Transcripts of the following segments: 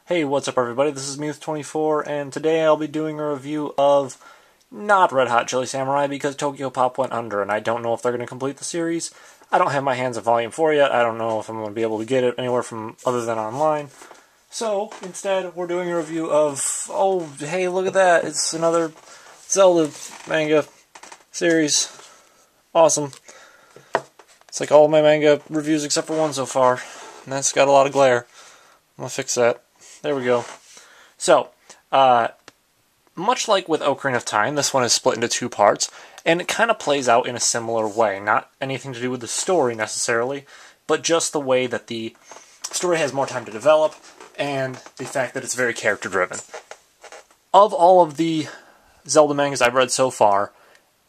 Hey, what's up everybody? This is Muth24, and today I'll be doing a review of not Red Hot Chili Samurai because Tokyo Pop went under, and I don't know if they're going to complete the series. I don't have my hands on Volume 4 yet. I don't know if I'm going to be able to get it anywhere from other than online. So, instead, we're doing a review of, oh, hey, look at that. It's another Zelda manga series. Awesome. It's like all my manga reviews except for one so far, and that's got a lot of glare. I'm going to fix that. There we go. So, much like with Ocarina of Time, this one is split into two parts, and it kind of plays out in a similar way. Not anything to do with the story necessarily, but just the way that the story has more time to develop, and the fact that it's very character-driven. Of all of the Zelda mangas I've read so far,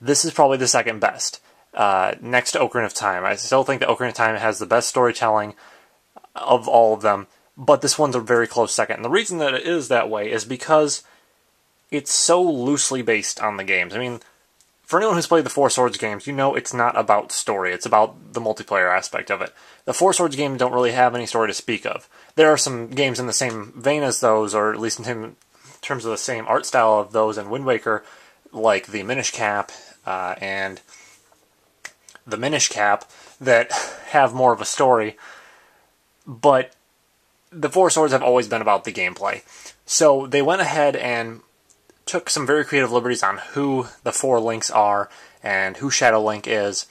this is probably the second best, next to Ocarina of Time. I still think that Ocarina of Time has the best storytelling of all of them, but this one's a very close second. And the reason that it is that way is because it's so loosely based on the games. I mean, for anyone who's played the Four Swords games, you know it's not about story. It's about the multiplayer aspect of it. The Four Swords games don't really have any story to speak of. There are some games in the same vein as those, or at least in terms of the same art style of those in Wind Waker, like the Minish Cap and the Minish Cap, that have more of a story. But the Four Swords have always been about the gameplay. So they went ahead and took some very creative liberties on who the four Links are and who Shadow Link is.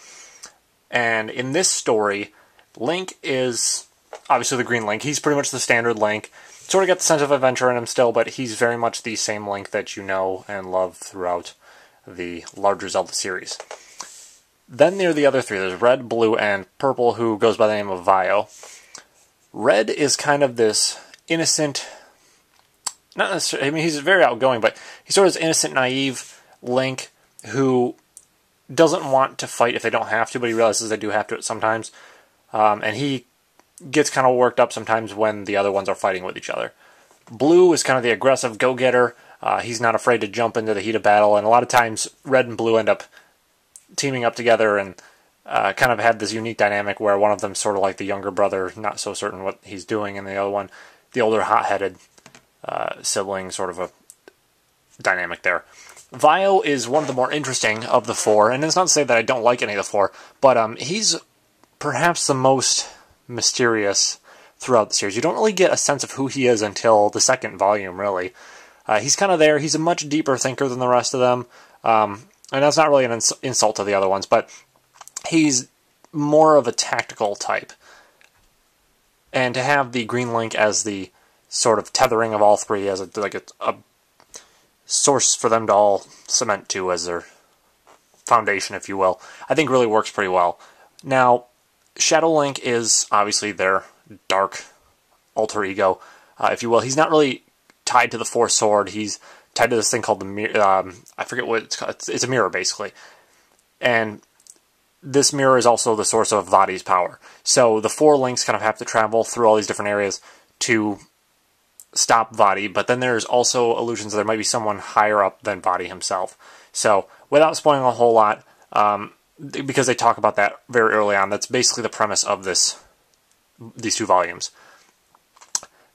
And in this story, Link is obviously the Green Link. He's pretty much the standard Link. Sort of got the sense of adventure in him still, but he's very much the same Link that you know and love throughout the larger Zelda series. Then there are the other three. There's Red, Blue, and Purple, who goes by the name of Vio. Red is kind of this innocent, not necessarily, I mean, he's very outgoing, but he's sort of this innocent, naive Link who doesn't want to fight if they don't have to, but he realizes they do have to sometimes. And he gets kind of worked up sometimes when the other ones are fighting with each other. Blue is kind of the aggressive go-getter. He's not afraid to jump into the heat of battle, and a lot of times Red and Blue end up teaming up together and kind of had this unique dynamic where one of them's sort of like the younger brother, not so certain what he's doing, and the other one, the older, hot-headed sibling, sort of a dynamic there. Vio is one of the more interesting of the four, and it's not to say that I don't like any of the four, but he's perhaps the most mysterious throughout the series. You don't really get a sense of who he is until the second volume, really. He's kind of there. He's a much deeper thinker than the rest of them, and that's not really an insult to the other ones, but he's more of a tactical type. And to have the Green Link as the sort of tethering of all three, as a source for them to all cement to as their foundation, if you will, I think really works pretty well. Now, Shadow Link is obviously their dark alter ego, if you will. He's not really tied to the Four Sword. He's tied to this thing called the mirror. I forget what it's called. It's a mirror, basically. And this mirror is also the source of Vadi's power. So the four Links kind of have to travel through all these different areas to stop Vadi, but then there's also allusions that there might be someone higher up than Vadi himself. So, without spoiling a whole lot, because they talk about that very early on, that's basically the premise of these two volumes.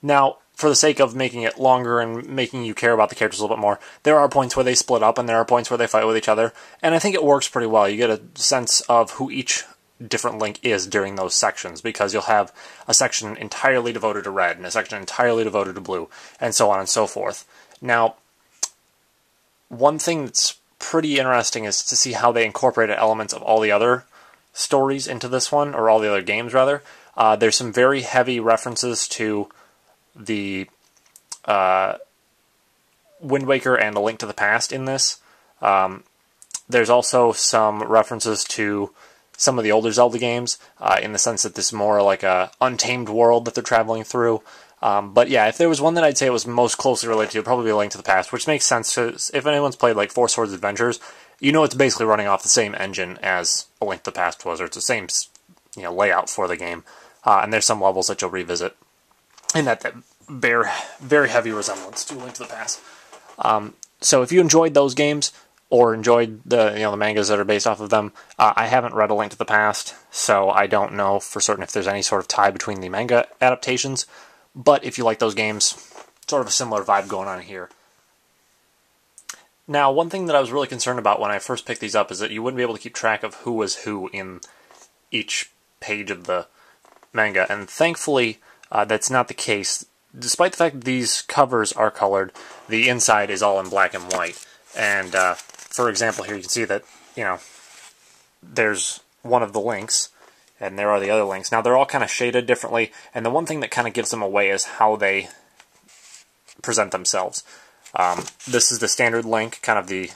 Now, for the sake of making it longer and making you care about the characters a little bit more, there are points where they split up and there are points where they fight with each other, and I think it works pretty well. You get a sense of who each different Link is during those sections, because you'll have a section entirely devoted to Red and a section entirely devoted to Blue, and so on and so forth. Now, one thing that's pretty interesting is to see how they incorporated elements of all the other stories into this one, or all the other games, rather. There's some very heavy references to the Wind Waker and A Link to the Past in this. There's also some references to some of the older Zelda games, in the sense that this is more like a untamed world that they're traveling through. But yeah, if there was one that I'd say it was most closely related to, probably A Link to the Past, which makes sense, because if anyone's played like Four Swords Adventures, you know it's basically running off the same engine as A Link to the Past was, or it's the same layout for the game. And there's some levels that you'll revisit in that bear very heavy resemblance to A Link to the Past. So if you enjoyed those games, or enjoyed the mangas that are based off of them. I haven't read A Link to the Past, so I don't know for certain if there's any sort of tie between the manga adaptations. But if you like those games, sort of a similar vibe going on here. Now, one thing that I was really concerned about when I first picked these up is that you wouldn't be able to keep track of who was who in each page of the manga, and thankfully that's not the case. Despite the fact that these covers are colored, the inside is all in black and white. And for example, here you can see that, you know, there's one of the links, and there are the other links. Now, they're all kind of shaded differently, and the one thing that kind of gives them away is how they present themselves. This is the standard Link, kind of the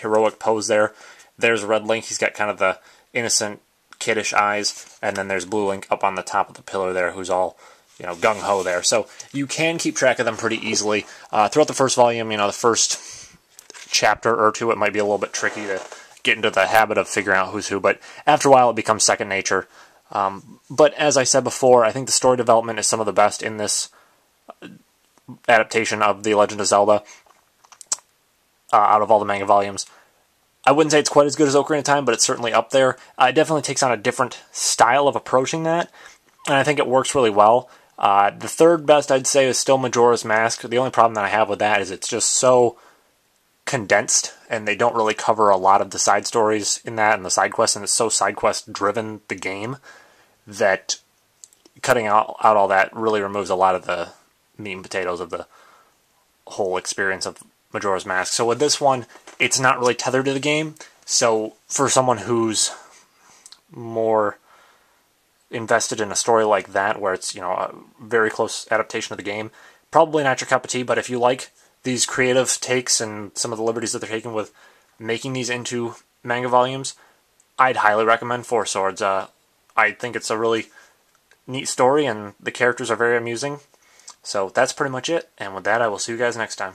heroic pose there. There's Red Link, he's got kind of the innocent, kiddish eyes, and then there's Blue Link up on the top of the pillar there, who's all, you know, gung-ho there. So you can keep track of them pretty easily. Throughout the first volume, you know, the first chapter or two, it might be a little bit tricky to get into the habit of figuring out who's who, but after a while it becomes second nature. But as I said before, I think the story development is some of the best in this adaptation of The Legend of Zelda out of all the manga volumes. I wouldn't say it's quite as good as Ocarina of Time, but it's certainly up there. It definitely takes on a different style of approaching that, and I think it works really well. The third best, I'd say, is still Majora's Mask. The only problem that I have with that is it's just so condensed, and they don't really cover a lot of the side stories in that and the side quests, and it's so side quest driven, the game, that cutting out all that really removes a lot of the meat and potatoes of the whole experience of Majora's Mask. So with this one, it's not really tethered to the game, so for someone who's more invested in a story like that, where it's, you know, a very close adaptation of the game, probably not your cup of tea. But if you like these creative takes and some of the liberties that they're taking with making these into manga volumes, I'd highly recommend Four Swords. I think it's a really neat story, and the characters are very amusing. So that's pretty much it, and with that, I will see you guys next time.